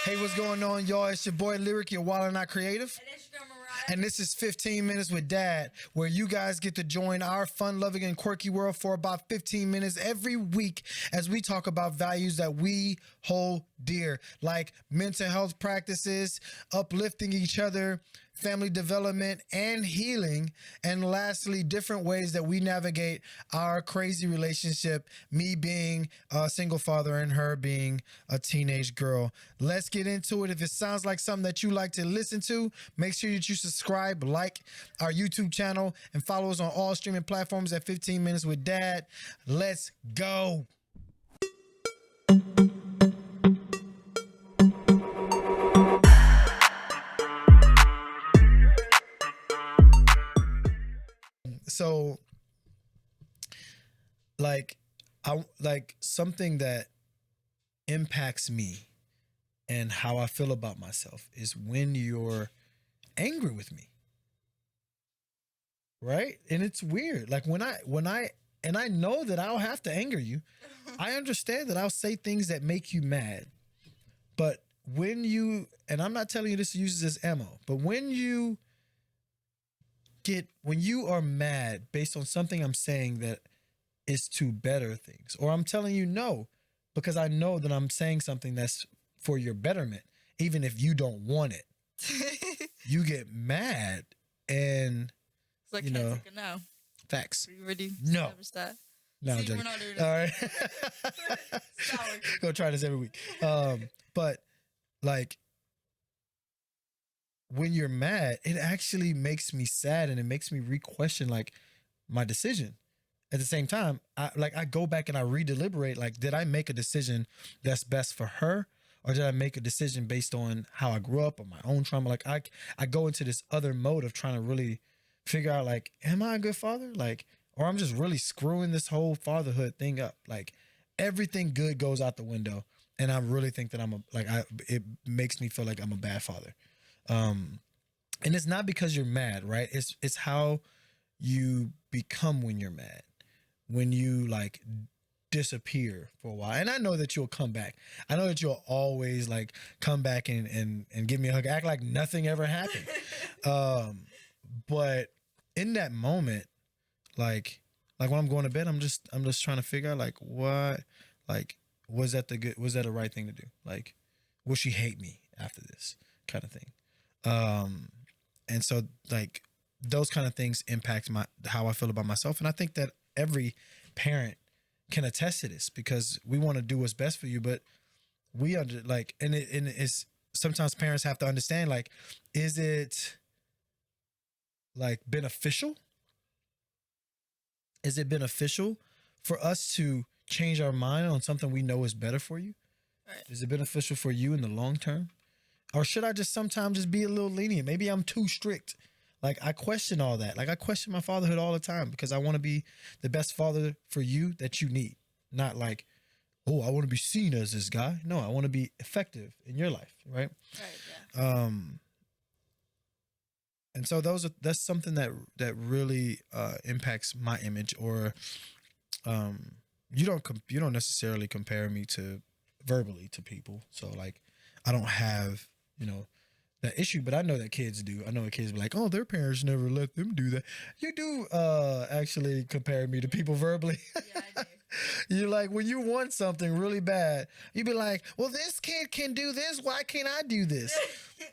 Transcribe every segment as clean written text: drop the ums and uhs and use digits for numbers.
Hey, what's going on, y'all? It's your boy Lyric, your Wild and Not Creative. And it's your girl Mariah. And this is 15 Minutes with Dad, where you guys get to join our fun-loving and quirky world for about 15 minutes every week as we talk about values that we hold dear, like mental health practices, uplifting each other, family development, and healing. And lastly, different ways that we navigate our crazy relationship, me being a single father and her being a teenage girl. Let's get into it. If it sounds like something that you like to listen to, make sure that you subscribe, like our YouTube channel, and follow us on all streaming platforms at 15 Minutes with Dad. Let's go. So, like something that impacts me and how I feel about myself is when you're angry with me. Right? And it's weird. Like when I and I know that I'll have to anger you. I understand that I'll say things that make you mad. But when you, and I'm not telling you this to use this as ammo, but when you are mad based on something I'm saying that is to better things, or I'm telling you no because I know that I'm saying something that's for your betterment, even if you don't want it, you get mad. And It's like, you can't know, take a no. facts. Are you ready? No. Never stop. No, I'm See, joking. we're not doing All this. right. Sorry. Go try this every week. But like when you're mad, it actually makes me sad and it makes me re-question like my decision. At the same time, I go back and I re-deliberate, like, did I make a decision that's best for her? Or did I make a decision based on how I grew up or my own trauma? Like I go into this other mode of trying to really figure out, like, am I a good father? Like, or I'm just really screwing this whole fatherhood thing up. Like everything good goes out the window. And I really think that it makes me feel like I'm a bad father. And it's not because you're mad, right? It's how you become when you're mad. When you like disappear for a while. And I know that you'll come back. I know that you'll always like come back and give me a hug, act like nothing ever happened. But in that moment, like when I'm going to bed, I'm just trying to figure out like was that the right thing to do? Like, will she hate me after this kind of thing? And so like those kind of things impact how I feel about myself. And I think that every parent can attest to this because we want to do what's best for you, but it's sometimes parents have to understand, like, is it like beneficial? Is it beneficial for us to change our mind on something we know is better for you? Right. Is it beneficial for you in the long term? Or should I just sometimes just be a little lenient? Maybe I'm too strict. Like I question all that. Like I question my fatherhood all the time because I want to be the best father for you that you need. Not like, oh, I want to be seen as this guy. No, I want to be effective in your life, right? Right, yeah. And so that's something that really impacts my image. Or you don't necessarily compare me to verbally to people. So like I don't have, that issue, but I know that kids do. I know that kids be like, oh, their parents never let them do that. You do actually compare me to people verbally. Yeah, I do. You're like, when you want something really bad, you be like, well, this kid can do this. Why can't I do this?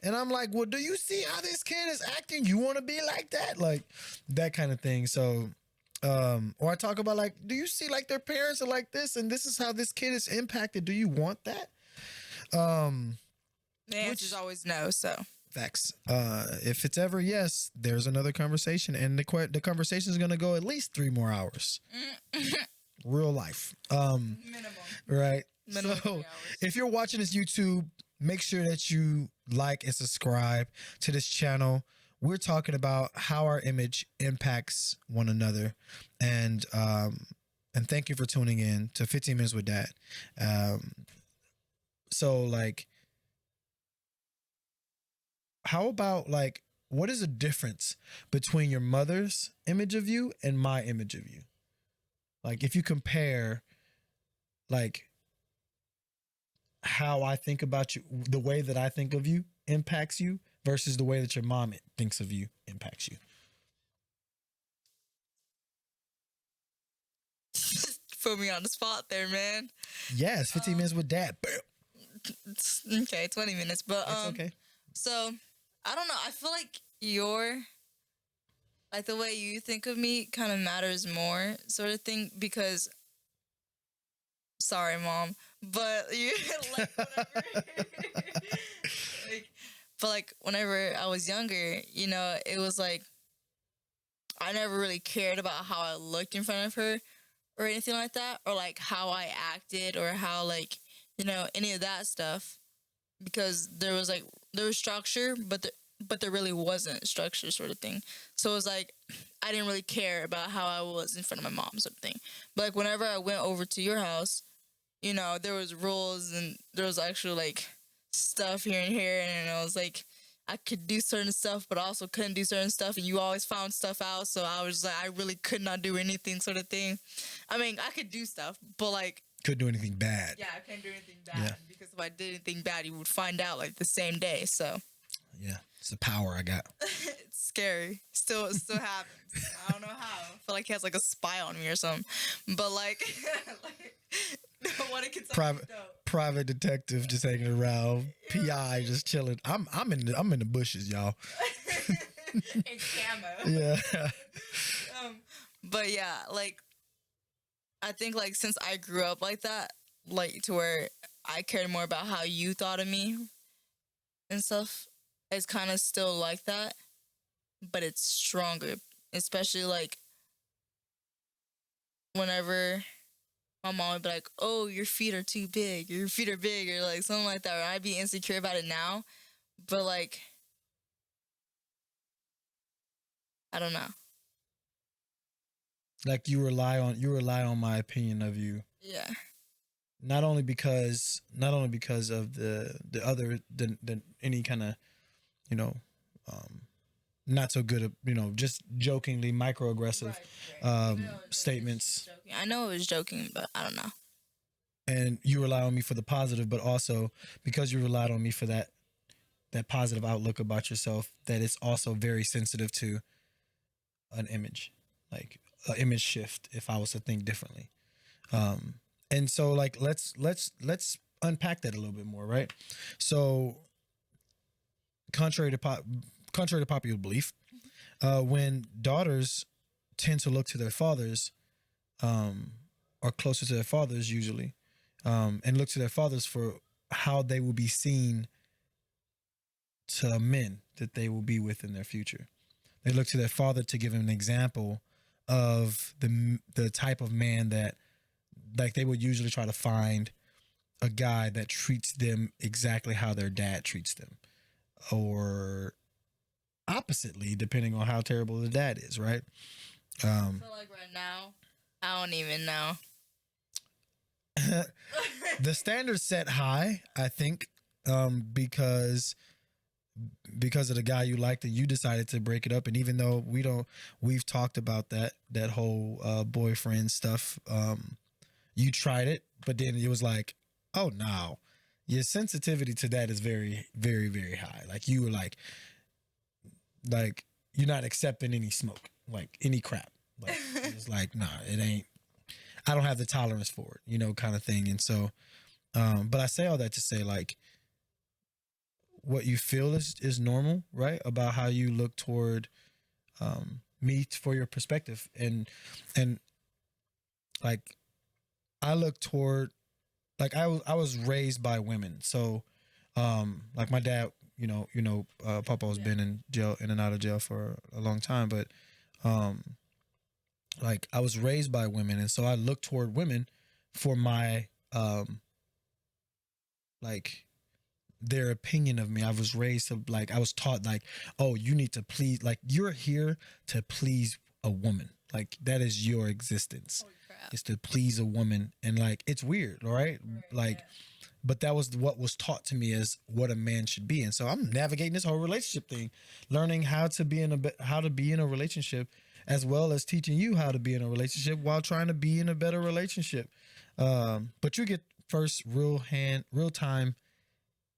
And I'm like, well, do you see how this kid is acting? You want to be like that? Like that kind of thing. So, or I talk about like, do you see like their parents are like this and this is how this kid is impacted? Do you want that? The answer's always no, so. Facts. If it's ever yes, there's another conversation, and the conversation is gonna go at least 3 more hours. Real life. Minimum. Right. Minimum 3 So hours. if you're watching this YouTube, make sure that you like and subscribe to this channel. We're talking about how our image impacts one another, and thank you for tuning in to 15 Minutes with Dad. So like, how about like, what is the difference between your mother's image of you and my image of you? Like if you compare, like how I think about you, the way that I think of you impacts you versus the way that your mom thinks of you impacts you. Put me on the spot there, man. Yes, 15 minutes with dad. Bam. Okay, 20 minutes. But It's okay. so I don't know. I feel like like the way you think of me kind of matters more, sort of thing, because sorry, mom, but you like whatever. like, but like whenever I was younger, it was like I never really cared about how I looked in front of her or anything like that, or like how I acted or how like any of that stuff, because there was structure, but there really wasn't structure, sort of thing. So it was like I didn't really care about how I was in front of my mom, sort of thing. But like whenever I went over to your house, there was rules and there was actually like stuff here and here, and I was like I could do certain stuff, but also couldn't do certain stuff, and you always found stuff out. So I was like, I really could not do anything, sort of thing. I mean, I could do stuff, but like Couldn't do anything bad. yeah, I couldn't do anything bad because if I did anything bad, you would find out like the same day. So Yeah, it's the power I got. it's scary. Still happens. I don't know how. I feel like he has like a spy on me or something. But like, what it can Private detective just hanging around. PI just chilling. I'm in the bushes, y'all. in camo. Yeah. But yeah, like I think like since I grew up like that, like to where I cared more about how you thought of me and stuff, it's kind of still like that, but it's stronger, especially like whenever my mom would be like, oh, your feet are too big, your feet are big, or like something like that, or I'd be insecure about it now, but like I don't know. Like you rely on my opinion of you. Yeah. Not only because of the other than any kind of not so good, just jokingly microaggressive statements. I know it was joking, but I don't know. And you rely on me for the positive, but also because you relied on me for that positive outlook about yourself, that it's also very sensitive to an image, like an image shift if I was to think differently. And so like let's unpack that a little bit more, right? So contrary to popular belief, when daughters tend to look to their fathers, or closer to their fathers usually, and look to their fathers for how they will be seen to men that they will be with in their future. They look to their father to give them an example of the type of man that, like, they would usually try to find a guy that treats them exactly how their dad treats them, or oppositely, depending on how terrible the dad is, right? I feel like right now, I don't even know. The standard's set high, I think, because of the guy you liked and you decided to break it up. And even though we've talked about that whole boyfriend stuff, you tried it, but then it was like, oh no, your sensitivity to that is very, very, very high. Like you were like you're not accepting any smoke, like any crap. Like it's like, nah, it ain't. I don't have the tolerance for it, kind of thing. And so, but I say all that to say, like, what you feel is normal, right? About how you look toward me for your perspective, and like I look toward, like I was raised by women, so like my dad, Papa has been in jail, in and out of jail for a long time, but like I was raised by women, and so I look toward women for my like their opinion of me. I was raised to, like, I was taught, like, oh, you need to please, like, you're here to please a woman. Like, that is your existence. Is to please a woman. And like, it's weird, all right? Like, yeah. But that was what was taught to me as what a man should be. And so I'm navigating this whole relationship thing, learning how to be in a relationship, as well as teaching you how to be in a relationship while trying to be in a better relationship. But you get first real time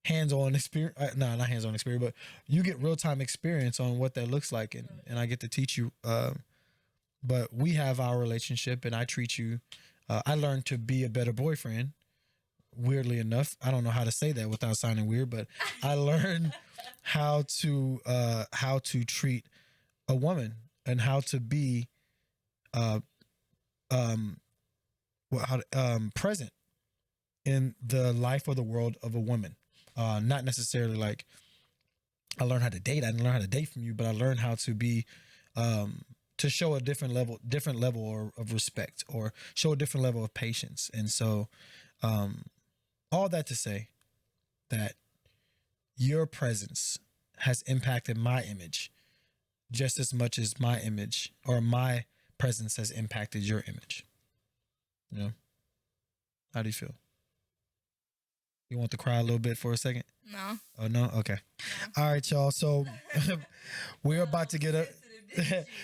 hands-on experience. No, not hands-on experience, but you get real-time experience on what that looks like, and I get to teach you. But we have our relationship, and I treat you. I learned to be a better boyfriend. Weirdly enough, I don't know how to say that without sounding weird, but I learned how to treat a woman and how to be present in the life or the world of a woman. Not necessarily like I learned how to date. I didn't learn how to date from you, but I learned how to be to show a different level of respect, or show a different level of patience. And so all that to say that your presence has impacted my image just as much as my image or my presence has impacted your image. You know? How do you feel? You want to cry a little bit for a second? No. Oh, no? Okay. All right, y'all. So we're about to get up.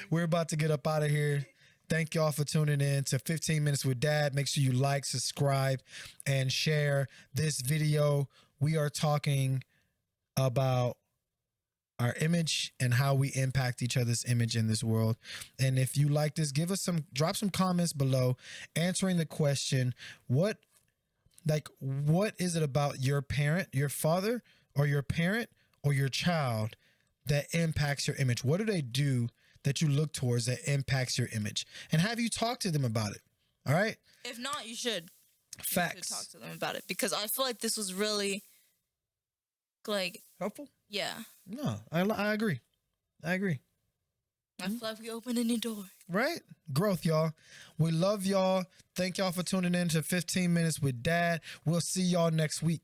We're about to get up out of here. Thank y'all for tuning in to 15 Minutes with Dad. Make sure you like, subscribe, and share this video. We are talking about our image and how we impact each other's image in this world. And if you like this, drop some comments below answering the question, what is it about your parent, your father, or your parent, or your child that impacts your image? What do they do that you look towards that impacts your image? And have you talked to them about it? All right? If not, you should. Facts. You should talk to them about it, because I feel like this was really like helpful. Yeah. No, I agree. I agree. I feel like we opened a new door. Right? Growth, y'all. We love y'all. Thank y'all for tuning in to 15 Minutes with Dad. We'll see y'all next week.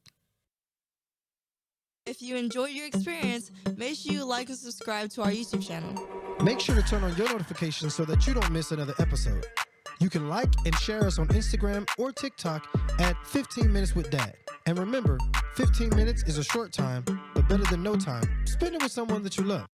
If you enjoyed your experience, make sure you like and subscribe to our YouTube channel. Make sure to turn on your notifications so that you don't miss another episode. You can like and share us on Instagram or TikTok at 15 Minutes with Dad. And remember, 15 minutes is a short time, but better than no time. Spend it with someone that you love.